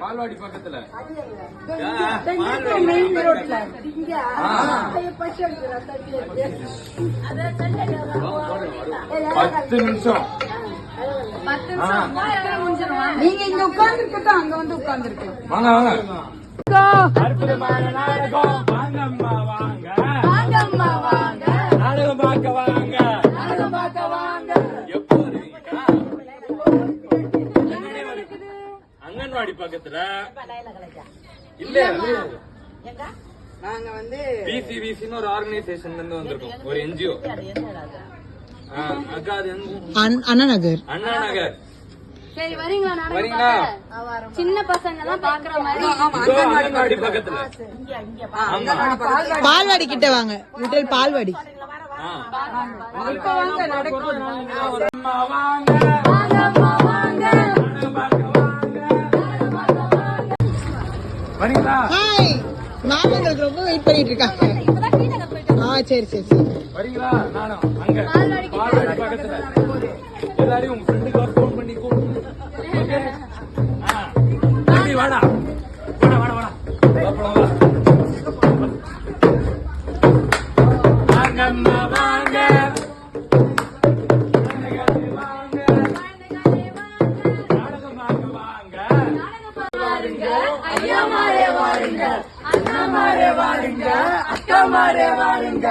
பால்வாடி பக்கத்துல பத்து நிமிஷம் நீங்க இங்க உட்கார்ந்து இருக்கட்டும், அங்க வந்து உட்கார்ந்து இருக்கலாம். வாங்க வாங்க. அற்புதமான நாடகம். வாங்கம்மா வாங்க, வாங்கம்மா வாங்க, நாடகம் பார்க்க வாங்க, நாடகம் பார்க்க வாங்க. எப்போ வருவீங்க? அங்கன்வாடி பக்கத்துல இல்ல, நாங்க வந்து பிசிவிசின்னு ஒரு ஆர்கனைசேஷன்ல இருந்து வந்திருக்கோம், ஒரு என்ஜிஓ. அக்கா அது அண்ணா நகர். அண்ணா நகர். சரி வரீங்களா? வரீங்களா? சின்ன பசங்க எல்லாம் பாக்குற மாதிரி அங்கன்வாடி பக்கத்துல பால்வாடி கிட்ட வாங்க, லிட்டில் பால்வாடி. இப்ப வாங்க, நடக்கும். வரீங்களா? ஹாய், மேம் உங்களுக்கு ரொம்ப வெயிட் பண்ணிட்டு இருக்காங்க. சரி சரி சரி. வரீங்களா? நானும் அங்க பால்வாடி பக்கத்துல. எல்லாரையும் உங்க ஃப்ரெண்டுக்கு ஃபோன் பண்ணி கூப்பிடு. ஓகே, வாடா வாடா வாடா வாடா. வாங்கம்மா வாங்க, நாடகம் பார்க்க வாங்க, ஐயாமாரே வாருங்க, அண்ணாமாரே வாருங்க, அக்காமாரே வாருங்க.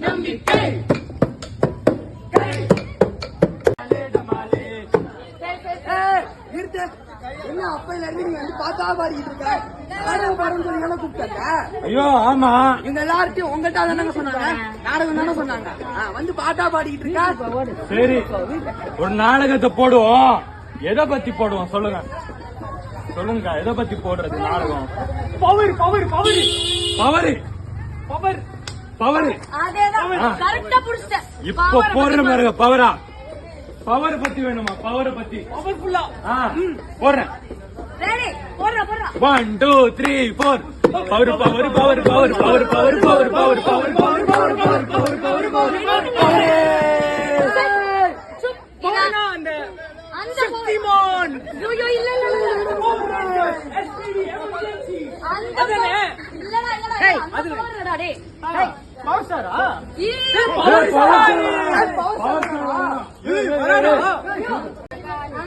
நம்பிக்கை என்ன அப்பையில இருந்து நீங்க வந்து பாத்தா பாடிக்கிட்டு இருக்க? நாடகம் பாடுன்னு சொல்லி என்ன கூப்பிட்டாங்க? ஐயோ ஆமா, இவங்க எல்லார்ட்டையும் உங்ககிட்ட தானே சொன்னாங்க, நாடகம் தானே சொன்னாங்க. வந்து பாட்டா பாடிக்கிட்டு இருக்கா? சரி, ஒரு நாடகத்தை போடுவோம். எதை பத்தி போடுவோம் சொல்லுங்க சொல்லுங்க, எதை பத்தி போடுறது நாடகம்? Power power power power power power. இப்ப போடுற பாருங்க பவரா. பவர் பத்தி வேணுமா? பவர் பத்தி பவர்ஃபுல்லா போடுறேன். 1 2 3 4. Power power power power power power power power power power power power power power power. Shaktimaan.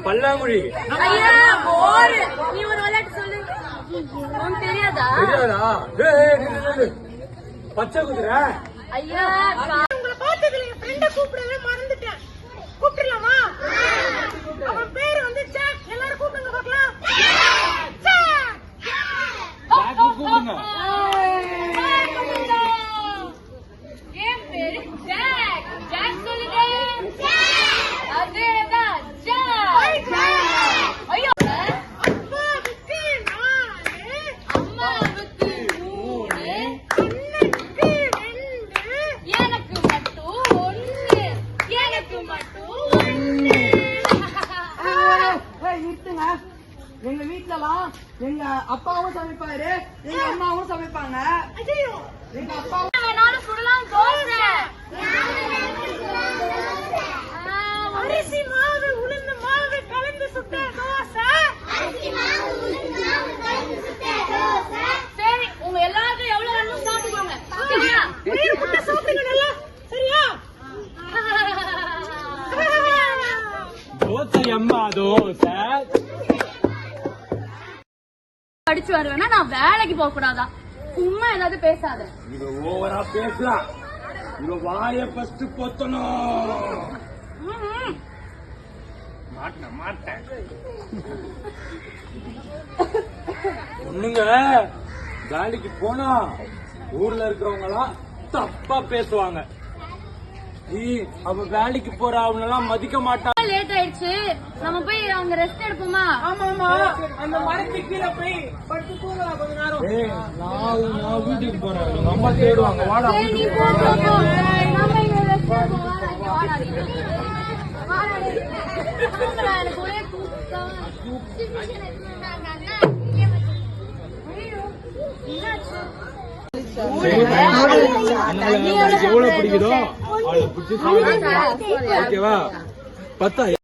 பல்லாங்குழி. தெரியாதா? பச்சை குதிரை. ஐயா, உங்களை பார்த்ததுல என் ஃப்ரெண்ட கூப்பிடவே மறந்துட்டேன். கூப்பிடலாமா? அவன் பேரு வந்து ஜாக். எல்லாரும் கூப்பிடுங்க பார்க்கலாம். கூப்பிடுங்க. என் பேரு ஜாக். ஜாக் சொல்லுங்க. அதேதான் ஜாக். ஐயோ, அப்பாவுக்கு 4, அம்மாவுக்கு 3, அண்ணனுக்கு 2, எனக்கு மட்டும் 1, எனக்கு மட்டும் 1. நிறுத்துங்க. எங்க வீட்டுலலாம் எங்க அப்பாவும் சமைப்பாரு, எங்க அம்மாவும் சமைப்பாங்க. எங்க அப்பா வேணாலும் சுடலாம் தோசை. அரிசி மாவு உளுந்து மாவு கலந்து சுட்ட தோசை. சரி, உங்க எல்லாருக்கும் எவ்வளவு வேணுமோ சாப்பிட்டுக்கோங்க. ஓகேவா? ஒரே முட்டை சாப்பிடுங்க நல்லா. சரியா? தோசை அம்மா தோசை. படிச்சு வருவேன்னா நான் வேலைக்கு போக கூடாதா? சும்மா ஏதாவது பேசாத. இவ ஓவரா பேசலாம். இவ வாய ஃபர்ஸ்ட் பொத்தணும். மாட்டேன் பொண்ணுங்க வேலைக்கு போனா ஊர்ல இருக்கிறவங்க எல்லாம் தப்பா பேசுவாங்க. அவ வேலைக்கு போற அவனெல்லாம் மதிக்க மாட்டாங்க. லேட் ஆயிடுச்சு, நம்ம போய் அங்க ரெஸ்ட் எடுப்போமா? ஆமாமா, அந்த மரத்துக்கு கீழே போய் படுத்து தூங்கலாம் கொஞ்ச நேரம். நான் வீட்டுக்கு போறேன், எங்க அம்மா தேடுவாங்க. வாடா சரி, நீ போ, போ, போ. நம்ம இங்க ரெஸ்ட் எடுப்போம். வாடா, இங்க வாடா. வாடா, தூங்குடா, எனக்கு ஒரே தூக்கம். எவ்வளவு பிடிக்குதோ அவளை பிடிச்சி ஓகேவா? 10